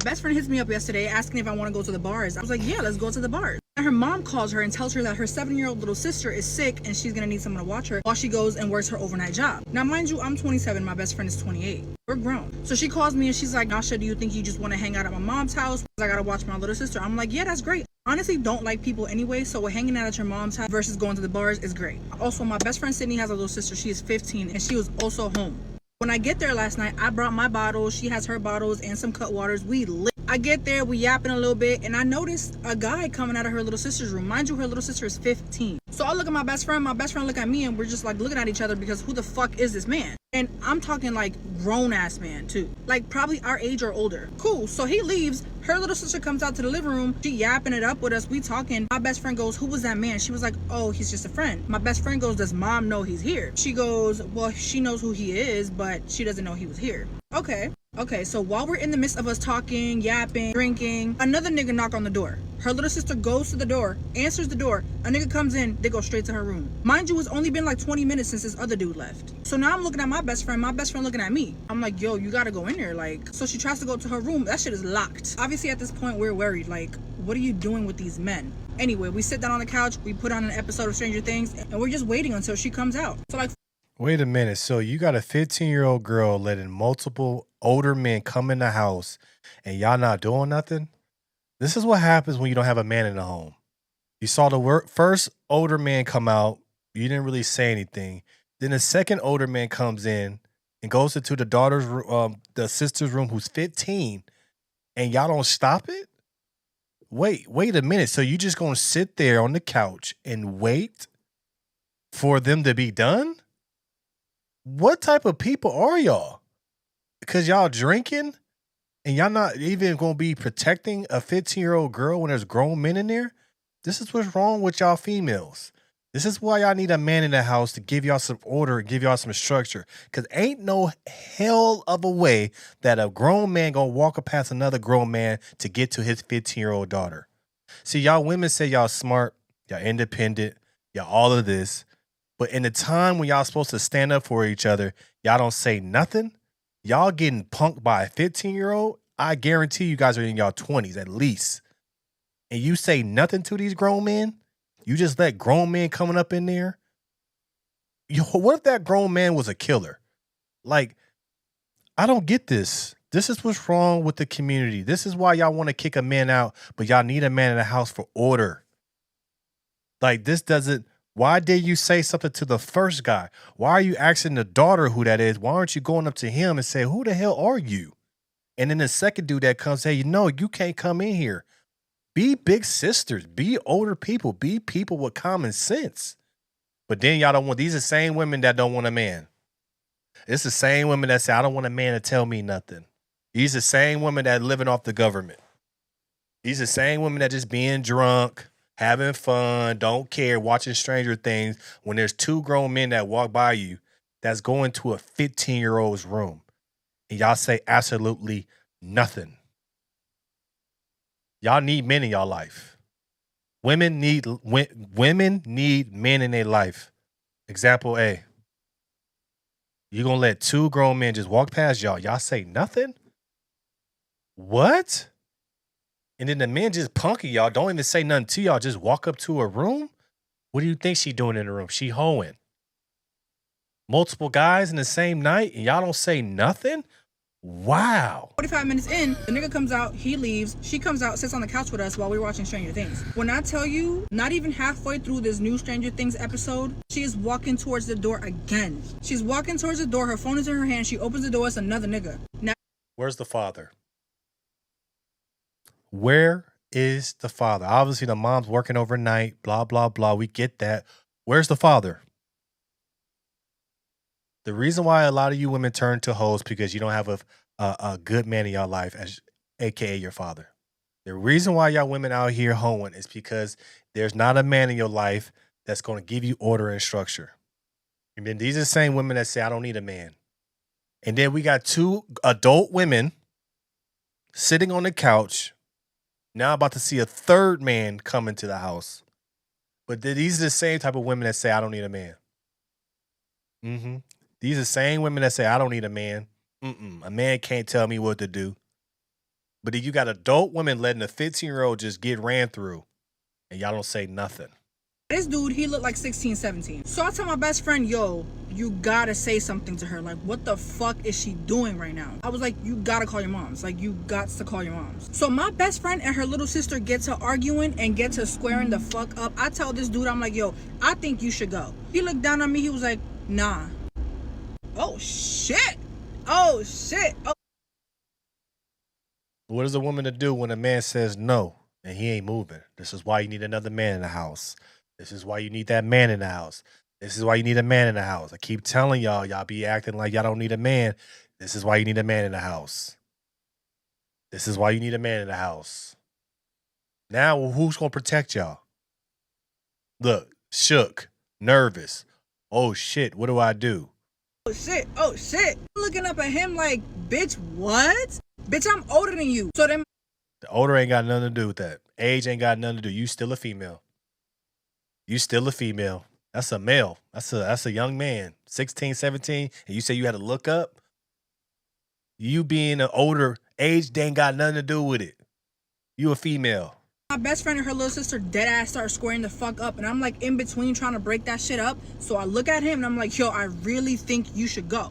best friend hits me up yesterday asking if I want to go to the bars. I was like, yeah, let's go to the bars. And her mom calls her and tells her that her 7-year-old little sister is sick and she's gonna need someone to watch her while she goes and works her overnight job. Now, mind you, I'm 27, my best friend is 28. We're grown. So she calls me and she's like, Nasha, do you think you just want to hang out at my mom's house? I gotta watch my little sister. I'm like, yeah, that's great. Honestly, don't like people anyway, so hanging out at your mom's house versus going to the bars is great. Also, my best friend Sydney has a little sister. She is 15 and she was also home. When I get there last night, I brought my bottles. She has her bottles and some cut waters. We lit. I get there, we yapping a little bit, and I noticed a guy coming out of her little sister's room. Mind you, her little sister is 15. So I look at my best friend look at me, and we're just like looking at each other because who the fuck is this man? And I'm talking like grown-ass man too. Like probably our age or older. Cool, so he leaves. Her little sister comes out to the living room. She yapping it up with us. We talking. My best friend goes, who was that man? She was like, oh, he's just a friend. My best friend goes, does mom know he's here? She goes, well, she knows who he is, but she doesn't know he was here. Okay, so while we're in the midst of us talking, yapping, drinking, another nigga knock on the door. Her little sister goes to the door, answers the door. A nigga comes in, they go straight to her room. Mind you, it's only been like 20 minutes since this other dude left. So now I'm looking at my best friend looking at me. I'm like, yo, you gotta go in there. Like, so she tries to go to her room. That shit is locked. Obviously at this point, we're worried. Like, what are you doing with these men? Anyway, we sit down on the couch, we put on an episode of Stranger Things, and we're just waiting until she comes out. So like, wait a minute. So you got a 15-year-old girl letting multiple older men come in the house and y'all not doing nothing? This is what happens when you don't have a man in the home. You saw the first older man come out. You didn't really say anything. Then the second older man comes in and goes into the sister's room who's 15, and y'all don't stop it? Wait a minute. So you just going to sit there on the couch and wait for them to be done? What type of people are y'all? Because y'all drinking and y'all not even going to be protecting a 15-year-old girl when there's grown men in there? This is what's wrong with y'all females. This is why y'all need a man in the house to give y'all some order and give y'all some structure. Because ain't no hell of a way that a grown man going to walk past another grown man to get to his 15-year-old daughter. See, y'all women say y'all smart, y'all independent, y'all all of this. But in the time when y'all supposed to stand up for each other, y'all don't say nothing. Y'all getting punked by a 15-year-old. I guarantee you guys are in y'all 20s at least. And you say nothing to these grown men? You just let grown men coming up in there? Yo, what if that grown man was a killer? Like, I don't get this. This is what's wrong with the community. This is why y'all want to kick a man out, but y'all need a man in the house for order. Like, this doesn't... Why did you say something to the first guy? Why are you asking the daughter who that is? Why aren't you going up to him and say, who the hell are you? And then the second dude that comes, hey, you can't come in here. Be big sisters. Be older people. Be people with common sense. But then y'all don't want, these are the same women that don't want a man. It's the same women that say, I don't want a man to tell me nothing. These are the same women that living off the government. These are the same women that just being drunk, having fun, don't care, watching Stranger Things when there's two grown men that walk by you that's going to a 15-year-old's room. And y'all say absolutely nothing. Y'all need men in y'all life. Women need men in their life. Example A. You're going to let two grown men just walk past y'all. Y'all say nothing? What? And then the men just punky y'all, don't even say nothing to y'all, just walk up to her room? What do you think she doing in the room? She hoeing. Multiple guys in the same night and y'all don't say nothing? Wow. 45 minutes in, the nigga comes out, he leaves, she comes out, sits on the couch with us while we're watching Stranger Things. When I tell you, not even halfway through this new Stranger Things episode, she is walking towards the door again. She's walking towards the door, her phone is in her hand, she opens the door, it's another nigga. Now, where's the father? Where is the father? Obviously, the mom's working overnight, blah, blah, blah. We get that. Where's the father? The reason why a lot of you women turn to hoes because you don't have a good man in your life, as aka your father. The reason why y'all women out here hoeing is because there's not a man in your life that's going to give you order and structure. And then these are the same women that say, I don't need a man. And then we got two adult women sitting on the couch, now about to see a third man come into the house. But these are the same type of women that say, I don't need a man. These are the same women that say, I don't need a man. A man can't tell me what to do. But then you got adult women letting a 15-year-old just get ran through, and y'all don't say nothing. This dude, he looked like 16, 17. So I tell my best friend, yo, you gotta say something to her. Like, what the fuck is she doing right now? I was like, you gotta call your moms. Like, you got to call your moms. So my best friend and her little sister get to arguing and get to squaring the fuck up. I tell this dude, I'm like, yo, I think you should go. He looked down on me. He was like, nah. Oh, shit. Oh, shit. Oh. What is a woman to do when a man says no and he ain't moving? This is why you need another man in the house. This is why you need that man in the house. This is why you need a man in the house. I keep telling y'all be acting like y'all don't need a man. This is why you need a man in the house. This is why you need a man in the house. Now, who's going to protect y'all? Look, shook, nervous. Oh, shit, what do I do? Oh, shit. Oh, shit. Looking up at him like, bitch, what? Bitch, I'm older than you. So then The older ain't got nothing to do with that. Age ain't got nothing to do. You still a female. You still a female. That's a male. That's a young man, 16, 17, and you say you had to look up? You being an older age, they ain't got nothing to do with it. You a female. my best friend and her little sister dead ass start squaring the fuck up, and I'm like in between trying to break that shit up. So I look at him and I'm like, yo, I really think you should go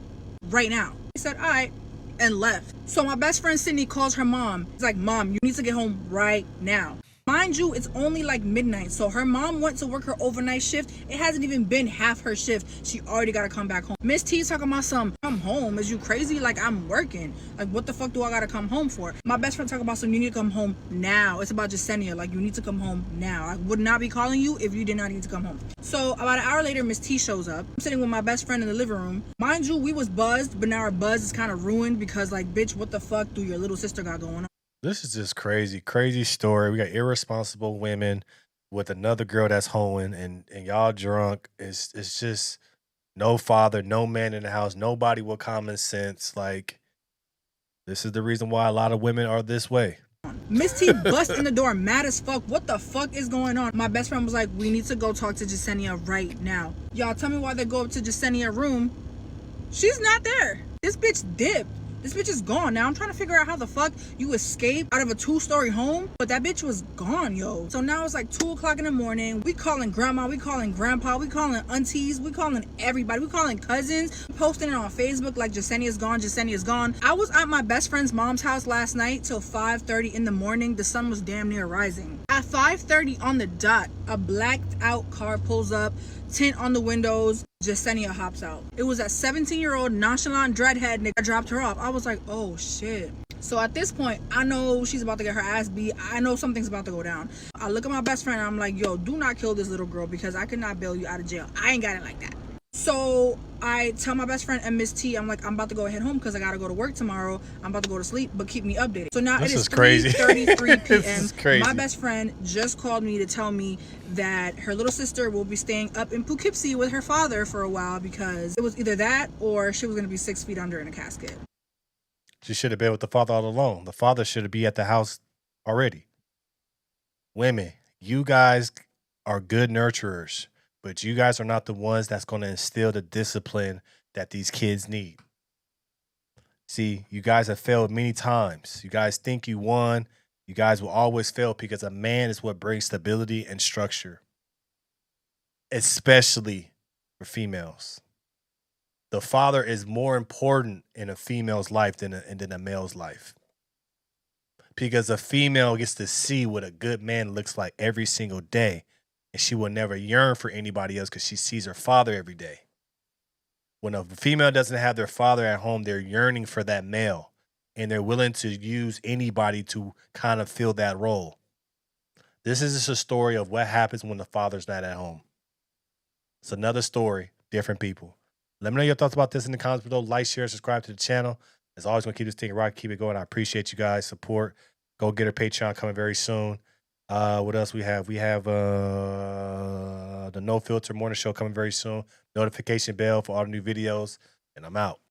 right now. He said, all right, and left. So my best friend Sydney calls her mom. He's like, mom, you need to get home right now. Mind you, it's only like midnight. So her mom went to work her overnight shift. It hasn't even been half her shift. She already got to come back home. Miss T's talking about some, come home. Is you crazy? Like, I'm working. Like, what the fuck do I got to come home for? My best friend talking about some, you need to come home now. It's about Jasenia. Like, you need to come home now. I would not be calling you if you did not need to come home. So about an hour later, Miss T shows up. I'm sitting with my best friend in the living room. Mind you, we was buzzed, but now our buzz is kind of ruined because, like, bitch, what the fuck do your little sister got going on? This is just crazy story. We got irresponsible women with another girl that's hoeing, and y'all drunk. It's just no father, no man in the house, nobody with common sense. Like, this is the reason why a lot of women are this way. Miss T bust in the door mad as fuck. What the fuck is going on? My best friend was like, we need to go talk to Jasenia right now. Y'all tell me why they go up to Jasenia's room. She's not there. This bitch dipped. This bitch is gone. Now I'm trying to figure out how the fuck you escape out of a 2-story home, but that bitch was gone, yo. So now it's like 2 o'clock in the morning. We calling grandma, we calling grandpa, we calling aunties, we calling everybody, we calling cousins, posting it on Facebook like Jasenia's gone, Jasenia's gone. I was at my best friend's mom's house last night till 5:30 in the morning. The sun was damn near rising. At 5:30 on the dot, a blacked out car pulls up, tint on the windows. Jasenia hops out. It was that 17-year-old nonchalant dreadhead nigga that dropped her off. I was like, oh shit. So at this point, I know she's about to get her ass beat. I know something's about to go down. I look at my best friend and I'm like, yo, do not kill this little girl because I could not bail you out of jail. I ain't got it like that. So I tell my best friend and Miss T, I'm like, I'm about to go head home because I gotta go to work tomorrow. I'm about to go to sleep, but keep me updated. So now This it is is crazy. 3:33 p.m. This is crazy. My best friend just called me to tell me that her little sister will be staying up in Poughkeepsie with her father for a while because it was either that or she was gonna be 6 feet under in a casket. She should have been with the father all along. The father should be at the house already. Women, you guys are good nurturers, but you guys are not the ones that's going to instill the discipline that these kids need. See, you guys have failed many times. You guys think you won. You guys will always fail because a man is what brings stability and structure, especially for females. The father is more important in a female's life than a male's life. Because a female gets to see what a good man looks like every single day, and she will never yearn for anybody else because she sees her father every day. When a female doesn't have their father at home, they're yearning for that male, and they're willing to use anybody to kind of fill that role. This is just a story of what happens when the father's not at home. It's another story, different people. Let me know your thoughts about this in the comments below. Like, share, subscribe to the channel. As always, going to keep this thing right, keep it going. I appreciate you guys' support. Go get her Patreon coming very soon. What else we have? We have the No Filter Morning Show coming very soon. Notification bell for all the new videos. And I'm out.